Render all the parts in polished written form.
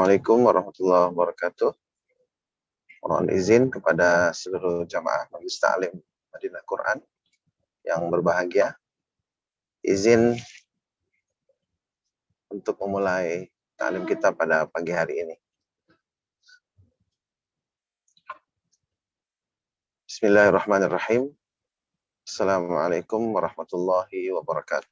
Assalamualaikum warahmatullahi wabarakatuh. Mohon izin kepada seluruh jamaah Majelis Ta'lim Madinah Quran yang berbahagia. Izin untuk memulai ta'lim kita pada pagi hari ini. Bismillahirrahmanirrahim. Assalamualaikum warahmatullahi wabarakatuh.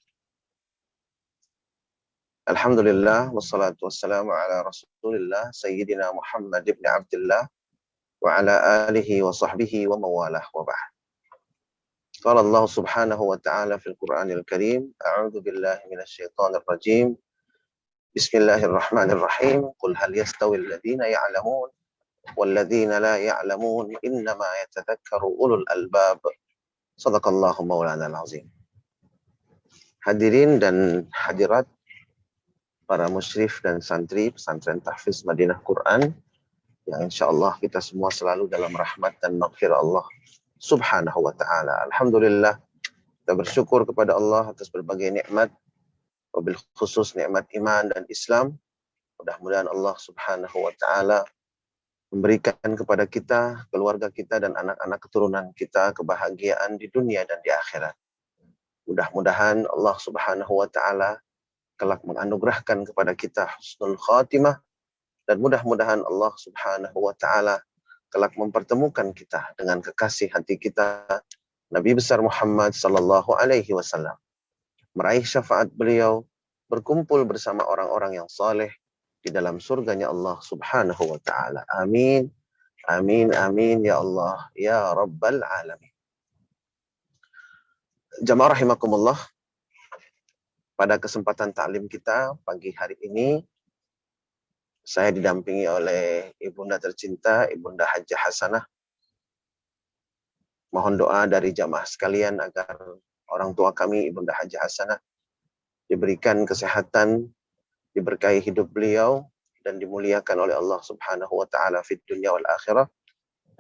Alhamdulillah wassalatu wassalamu ala Rasulillah Sayyidina Muhammad ibn Abdullah wa ala alihi wa sahbihi wa mawalah wa ba'd. Qala Allah subhanahu wa ta'ala fil Qur'anil Karim, a'udzu billahi minasy syaithanir rajim. Bismillahirrahmanirrahim. Qul hal yastawil ladzina ya'lamun wal ladzina la ya'lamun innama yatadzakkaru ulul albab. Shadaqallahu maulana al-azim. Hadirin dan hadirat para musyrif dan santri pesantren tahfiz Madinah Quran yang insyaallah kita semua selalu dalam rahmat dan maghfirah Allah subhanahu wa ta'ala. Alhamdulillah, kita bersyukur kepada Allah atas berbagai nikmat, wabil khusus nikmat iman dan Islam. Mudah-mudahan Allah subhanahu wa ta'ala memberikan kepada kita, keluarga kita dan anak-anak keturunan kita kebahagiaan di dunia dan di akhirat. Mudah-mudahan Allah subhanahu wa ta'ala kelak menganugerahkan kepada kita husnul khatimah, dan mudah-mudahan Allah subhanahu wa ta'ala kelak mempertemukan kita dengan kekasih hati kita, Nabi besar Muhammad sallallahu alaihi wasallam, meraih syafaat beliau, berkumpul bersama orang-orang yang saleh di dalam surganya Allah subhanahu wa ta'ala. Amin. Amin, amin, ya Allah, ya Rabbal Alamin. Jamaah rahimakumullah, pada kesempatan ta'lim kita pagi hari ini, saya didampingi oleh Ibunda tercinta, Ibunda Hajjah Hasanah. Mohon doa dari jamaah sekalian agar orang tua kami, Ibunda Hajjah Hasanah, diberikan kesehatan, diberkahi hidup beliau, dan dimuliakan oleh Allah subhanahu wa ta'ala fid dunya wal akhirah,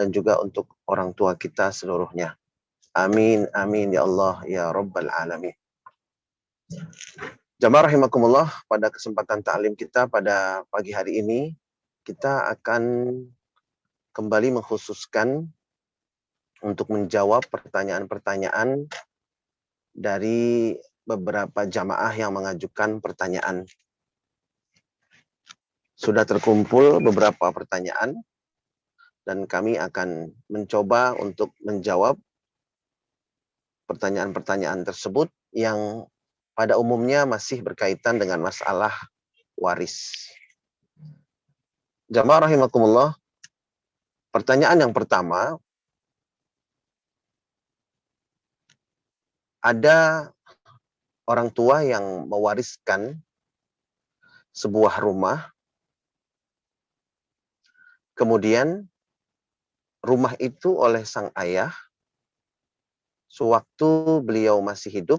dan juga untuk orang tua kita seluruhnya. Amin, amin, ya Allah, ya Rabbal Alamin. Jamaah rahimakumullah, pada kesempatan ta'lim kita pada pagi hari ini, kita akan kembali mengkhususkan untuk menjawab pertanyaan-pertanyaan dari beberapa jamaah yang mengajukan pertanyaan. Sudah terkumpul beberapa pertanyaan, dan kami akan mencoba untuk menjawab pertanyaan-pertanyaan tersebut yang pada umumnya masih berkaitan dengan masalah waris. Jamaah rahimakumullah, pertanyaan yang pertama, ada orang tua yang mewariskan sebuah rumah, kemudian rumah itu oleh sang ayah, sewaktu beliau masih hidup,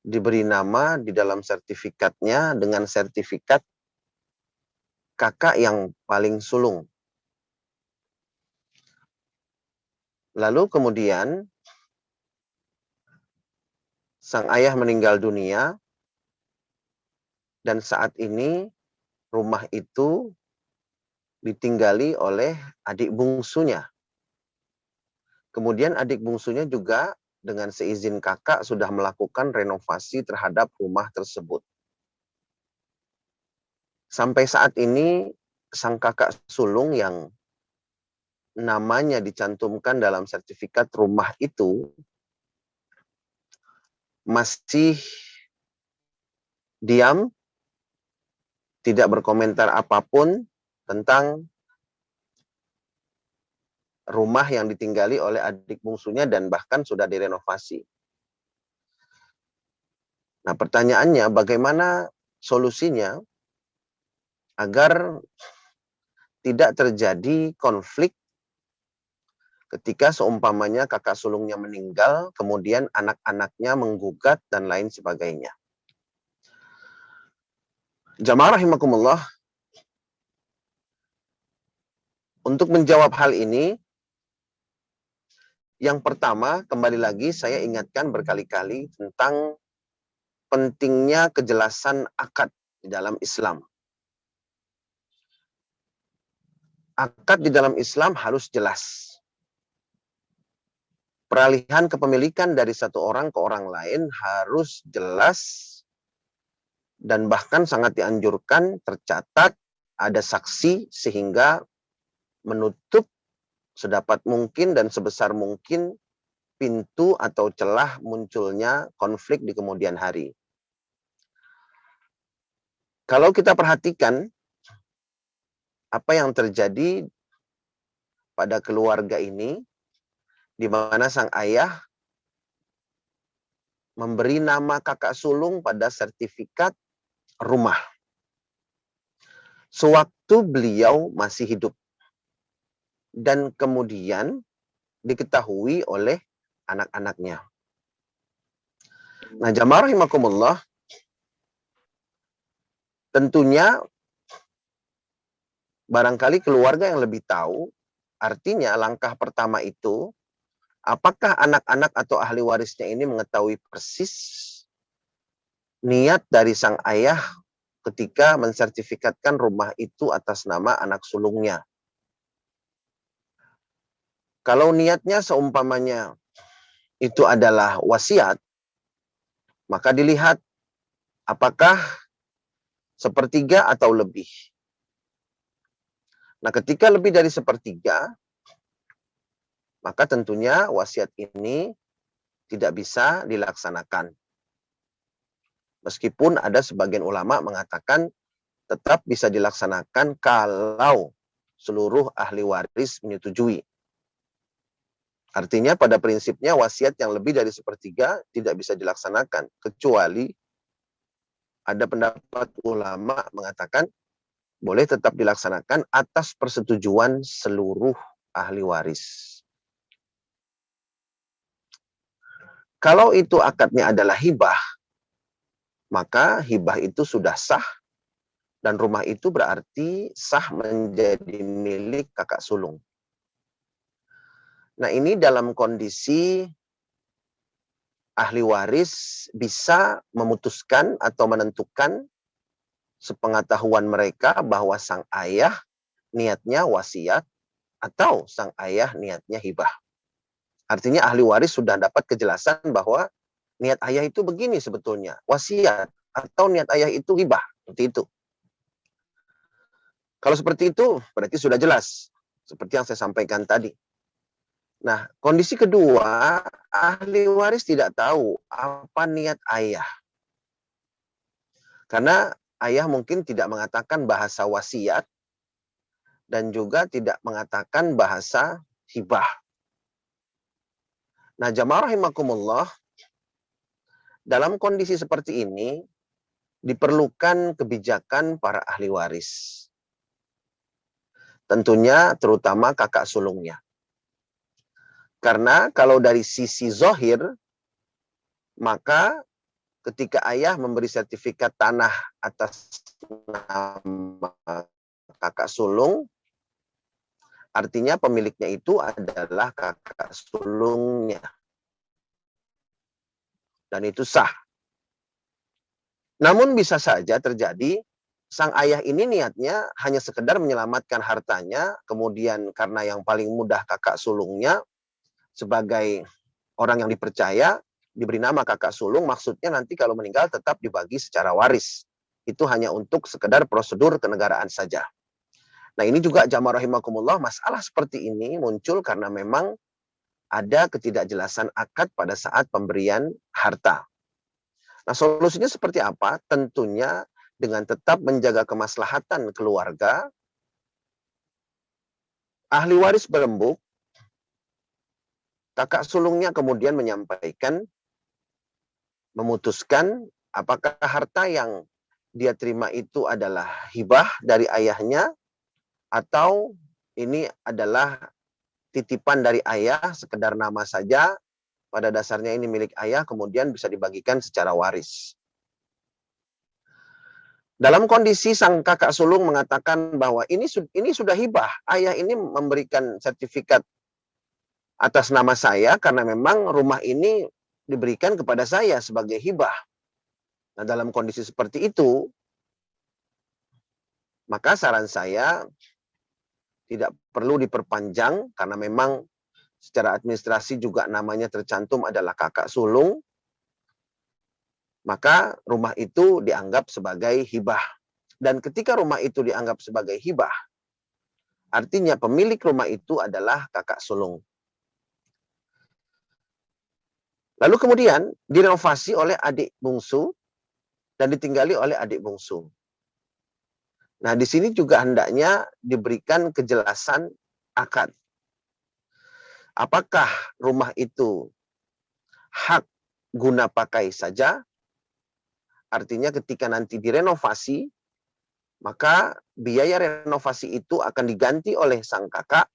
diberi nama di dalam sertifikatnya dengan sertifikat kakak yang paling sulung. Lalu kemudian sang ayah meninggal dunia, dan saat ini rumah itu ditinggali oleh adik bungsunya. Kemudian adik bungsunya juga dengan seizin kakak sudah melakukan renovasi terhadap rumah tersebut. Sampai saat ini sang kakak sulung yang namanya dicantumkan dalam sertifikat rumah itu masih diam, tidak berkomentar apapun tentang rumah yang ditinggali oleh adik bungsunya dan bahkan sudah direnovasi. Nah, pertanyaannya bagaimana solusinya agar tidak terjadi konflik ketika seumpamanya kakak sulungnya meninggal, kemudian anak-anaknya menggugat dan lain sebagainya. Jamaah rahimakumullah, untuk menjawab hal ini, yang pertama, kembali lagi saya ingatkan berkali-kali tentang pentingnya kejelasan akad di dalam Islam. akad di dalam Islam harus jelas. Peralihan kepemilikan dari satu orang ke orang lain harus jelas dan bahkan sangat dianjurkan tercatat ada saksi sehingga menutup sedapat mungkin dan sebesar mungkin pintu atau celah munculnya konflik di kemudian hari. Kalau kita perhatikan apa yang terjadi pada keluarga ini, di mana sang ayah memberi nama kakak sulung pada sertifikat rumah. Sewaktu beliau masih hidup. Dan kemudian diketahui oleh anak-anaknya. Nah, jamaah rahimakumullah, tentunya barangkali keluarga yang lebih tahu, artinya langkah pertama itu, apakah anak-anak atau ahli warisnya ini mengetahui persis niat dari sang ayah ketika mensertifikatkan rumah itu atas nama anak sulungnya. Kalau niatnya seumpamanya itu adalah wasiat, maka dilihat apakah sepertiga atau lebih. Nah, ketika lebih dari sepertiga, maka tentunya wasiat ini tidak bisa dilaksanakan. Meskipun ada sebagian ulama mengatakan tetap bisa dilaksanakan kalau seluruh ahli waris menyetujui. Artinya pada prinsipnya wasiat yang lebih dari sepertiga tidak bisa dilaksanakan. Kecuali ada pendapat ulama mengatakan boleh tetap dilaksanakan atas persetujuan seluruh ahli waris. Kalau itu akadnya adalah hibah, maka hibah itu sudah sah dan rumah itu berarti sah menjadi milik kakak sulung. Nah, ini dalam kondisi ahli waris bisa memutuskan atau menentukan sepengetahuan mereka bahwa sang ayah niatnya wasiat atau sang ayah niatnya hibah. Artinya ahli waris sudah dapat kejelasan bahwa niat ayah itu begini sebetulnya, wasiat atau niat ayah itu hibah, seperti itu. Kalau seperti itu berarti sudah jelas, seperti yang saya sampaikan tadi. Nah, kondisi kedua, ahli waris tidak tahu apa niat ayah. Karena ayah mungkin tidak mengatakan bahasa wasiat dan juga tidak mengatakan bahasa hibah. Nah, jamaah rahimakumullah, dalam kondisi seperti ini diperlukan kebijakan para ahli waris. Tentunya terutama kakak sulungnya. Karena kalau dari sisi zohir, maka ketika ayah memberi sertifikat tanah atas nama kakak sulung, artinya pemiliknya itu adalah kakak sulungnya. Dan itu sah. Namun bisa saja terjadi, sang ayah ini niatnya hanya sekedar menyelamatkan hartanya, kemudian karena yang paling mudah kakak sulungnya, sebagai orang yang dipercaya, diberi nama kakak sulung, maksudnya nanti kalau meninggal tetap dibagi secara waris. Itu hanya untuk sekedar prosedur kenegaraan saja. Nah, ini juga jamaah rahimakumullah, masalah seperti ini muncul karena memang ada ketidakjelasan akad pada saat pemberian harta. Nah, solusinya seperti apa? Tentunya dengan tetap menjaga kemaslahatan keluarga, ahli waris berembuk, kakak sulungnya kemudian menyampaikan, memutuskan apakah harta yang dia terima itu adalah hibah dari ayahnya atau ini adalah titipan dari ayah, sekedar nama saja, pada dasarnya ini milik ayah, kemudian bisa dibagikan secara waris. Dalam kondisi sang kakak sulung mengatakan bahwa ini sudah hibah, ayah ini memberikan sertifikat atas nama saya karena memang rumah ini diberikan kepada saya sebagai hibah. Nah, dalam kondisi seperti itu, maka saran saya tidak perlu diperpanjang karena memang secara administrasi juga namanya tercantum adalah kakak sulung, maka rumah itu dianggap sebagai hibah. Dan ketika rumah itu dianggap sebagai hibah, artinya pemilik rumah itu adalah kakak sulung. Lalu kemudian direnovasi oleh adik bungsu dan ditinggali oleh adik bungsu. Nah, di sini juga hendaknya diberikan kejelasan akad. Apakah rumah itu hak guna pakai saja? Artinya ketika nanti direnovasi, maka biaya renovasi itu akan diganti oleh sang kakak,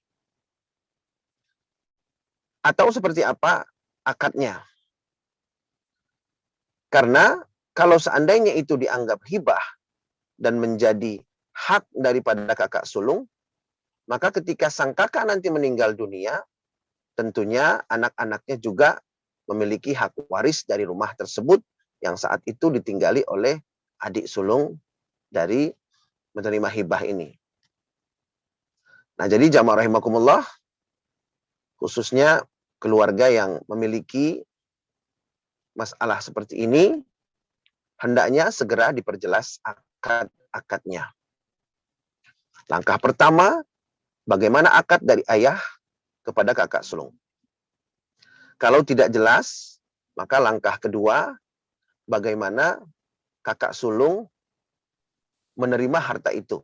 atau seperti apa akadnya. Karena kalau seandainya itu dianggap hibah dan menjadi hak daripada kakak sulung, maka ketika sang kakak nanti meninggal dunia, tentunya anak-anaknya juga memiliki hak waris dari rumah tersebut yang saat itu ditinggali oleh adik sulung dari menerima hibah ini. Nah, jadi jamaah rahimakumullah, khususnya keluarga yang memiliki masalah seperti ini, hendaknya segera diperjelas akad-akadnya. Langkah pertama, bagaimana akad dari ayah kepada kakak sulung. Kalau tidak jelas, maka langkah kedua, bagaimana kakak sulung menerima harta itu.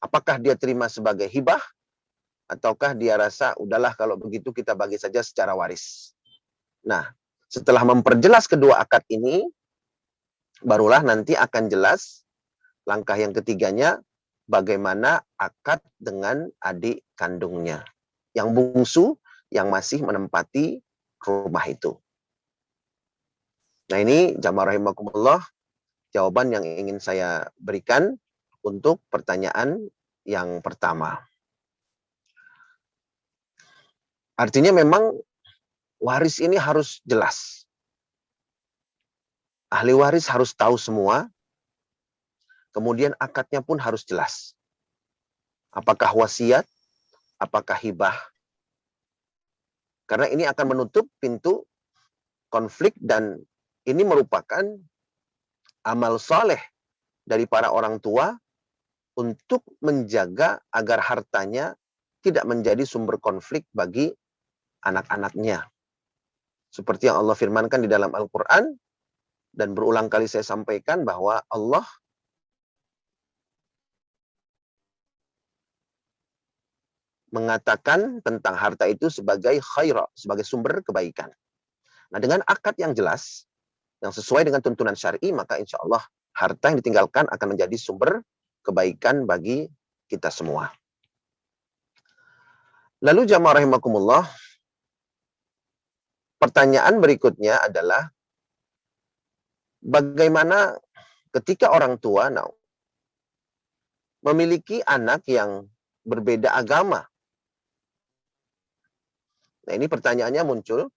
Apakah dia terima sebagai hibah, ataukah dia rasa, udahlah kalau begitu kita bagi saja secara waris. Nah, setelah memperjelas kedua akad ini, barulah nanti akan jelas langkah yang ketiganya, bagaimana akad dengan adik kandungnya. Yang bungsu, yang masih menempati rumah itu. Nah, ini jamaah rahimakumullah, jawaban yang ingin saya berikan untuk pertanyaan yang pertama. Artinya memang waris ini harus jelas. Ahli waris harus tahu semua, kemudian akadnya pun harus jelas. Apakah wasiat, apakah hibah. Karena ini akan menutup pintu konflik dan ini merupakan amal soleh dari para orang tua untuk menjaga agar hartanya tidak menjadi sumber konflik bagi anak-anaknya. Seperti yang Allah firmankan di dalam Al-Quran, dan berulang kali saya sampaikan bahwa Allah mengatakan tentang harta itu sebagai khaira, sebagai sumber kebaikan. Nah, dengan akad yang jelas, yang sesuai dengan tuntunan syar'i, maka insya Allah harta yang ditinggalkan akan menjadi sumber kebaikan bagi kita semua. Lalu jamaah rahimakumullah, pertanyaan berikutnya adalah, bagaimana ketika orang tua memiliki anak yang berbeda agama? Nah, ini pertanyaannya muncul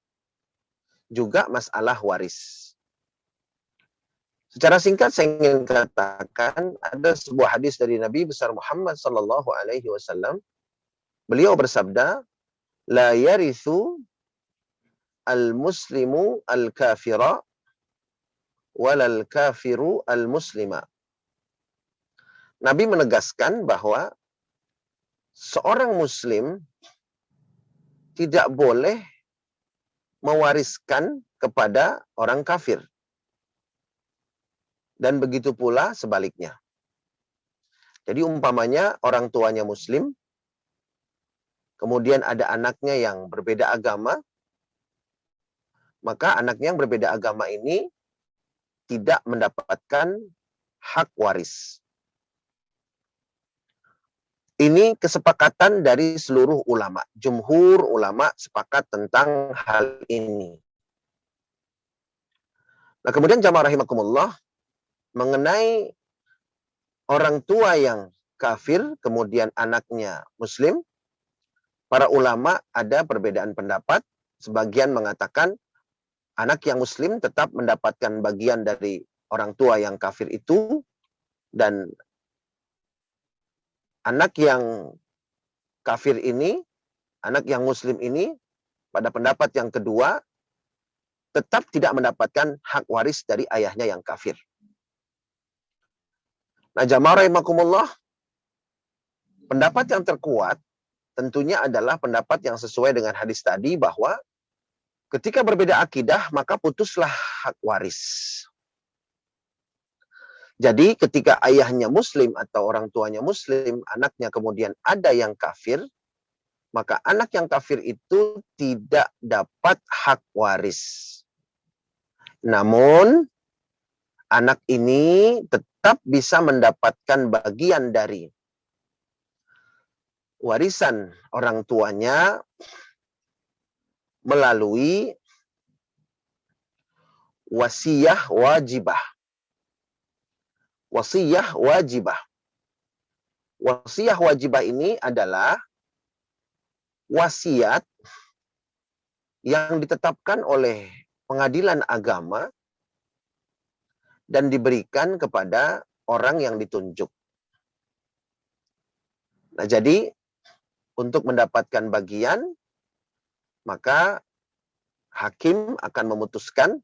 juga masalah waris. Secara singkat saya ingin katakan, ada sebuah hadis dari Nabi besar Muhammad sallallahu alaihi wasallam. Beliau bersabda, la yarithu al-muslimu al-kafira walal kafiru al-muslima. Nabi menegaskan bahwa seorang muslim tidak boleh mewariskan kepada orang kafir. Dan begitu pula sebaliknya. Jadi umpamanya orang tuanya muslim, kemudian ada anaknya yang berbeda agama, maka anaknya yang berbeda agama ini tidak mendapatkan hak waris. Ini kesepakatan dari seluruh ulama. Jumhur ulama sepakat tentang hal ini. Nah, kemudian jamaah rahimakumullah, mengenai orang tua yang kafir, kemudian anaknya muslim, para ulama ada perbedaan pendapat. Sebagian mengatakan anak yang muslim tetap mendapatkan bagian dari orang tua yang kafir itu, dan anak yang kafir ini, anak yang muslim ini, pada pendapat yang kedua, tetap tidak mendapatkan hak waris dari ayahnya yang kafir. Nah, jamaah rahimakumullah, pendapat yang terkuat tentunya adalah pendapat yang sesuai dengan hadis tadi, bahwa ketika berbeda akidah, maka putuslah hak waris. Jadi ketika ayahnya muslim atau orang tuanya muslim, anaknya kemudian ada yang kafir, maka anak yang kafir itu tidak dapat hak waris. Namun, anak ini tetap bisa mendapatkan bagian dari warisan orang tuanya melalui wasiyah wajibah. Wasiyah wajibah. Wasiyah wajibah ini adalah wasiat yang ditetapkan oleh pengadilan agama dan diberikan kepada orang yang ditunjuk. Nah, jadi untuk mendapatkan bagian, maka hakim akan memutuskan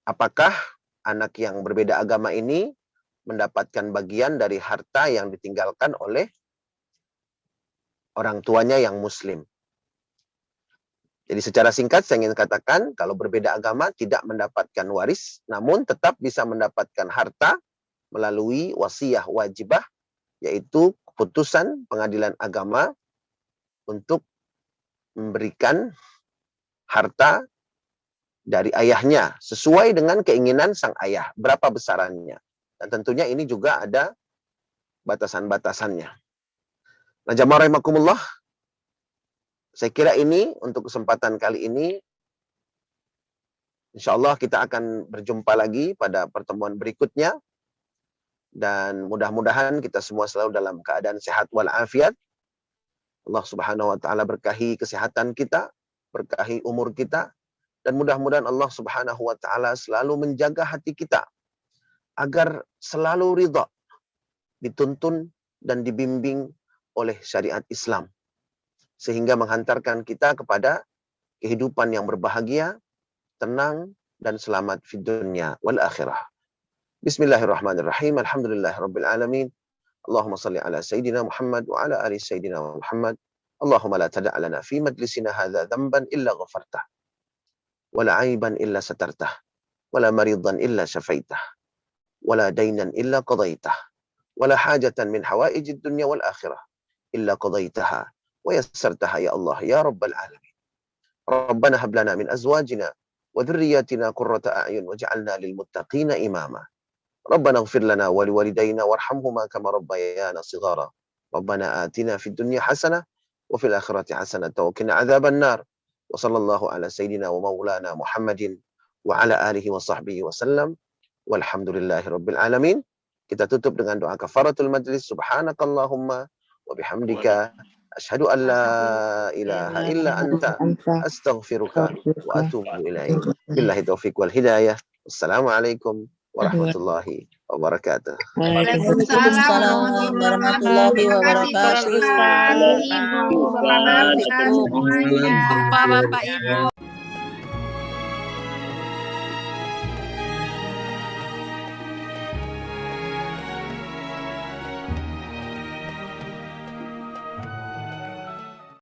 apakah anak yang berbeda agama ini mendapatkan bagian dari harta yang ditinggalkan oleh orang tuanya yang muslim. Jadi secara singkat saya ingin katakan, kalau berbeda agama tidak mendapatkan waris, namun tetap bisa mendapatkan harta melalui wasiyah wajibah, yaitu keputusan pengadilan agama untuk memberikan harta dari ayahnya sesuai dengan keinginan sang ayah, berapa besarannya. Dan tentunya ini juga ada batasan-batasannya. Nah, jamaah rahimakumullah, saya kira ini untuk kesempatan kali ini, insya Allah kita akan berjumpa lagi pada pertemuan berikutnya. Dan mudah-mudahan kita semua selalu dalam keadaan sehat walafiat. Allah Subhanahu wa taala berkahi kesehatan kita, berkahi umur kita, dan mudah-mudahan Allah Subhanahu wa taala selalu menjaga hati kita agar selalu ridha, dituntun dan dibimbing oleh syariat Islam, sehingga menghantarkan kita kepada kehidupan yang berbahagia, tenang, dan selamat di dunia wal akhirah. Bismillahirrahmanirrahim. Alhamdulillahirabbil alamin. Allahumma shalli ala sayyidina Muhammad wa ala ali sayyidina Muhammad. Allahumma la tada' lana fi majlisina hadza dhanban illa ghafartah, wa la 'aiban illa satartah, wa la maridan illa syafaitah, wa la daynan illa qadaitah, wa la hajatan min hawaijid dunya wal akhirah illa qadaitaha wa yassartaha ya Allah ya rabbal alamin. Rabbana hab lana min azwajina wa dhurriyyatina qurrata a'yun waj'alna lil muttaqina imama. Rabbana ighfir lana wa liwalidayna warhamhuma kama rabbayana shighara. Rabbana atina fid dunya hasanah wa fil akhirati hasanah wa qina adzaban nar. Wa sallallahu ala sayyidina wa maulana Muhammadin wa ala alihi wa sahbihi wa sallam. Walhamdulillahi rabbil alamin. Kita tutup dengan doa kafaratul majlis. Subhanakallahumma wa bihamdika asyhadu an la ilaha illa anta astaghfiruka wa atubu ilaik. Billahi taufiq wal hidayah. Assalamualaikum warahmatullahi wabarakatuh. Waalaikumsalam warahmatullahi wabarakatuh. Bapak-bapak, Ibu.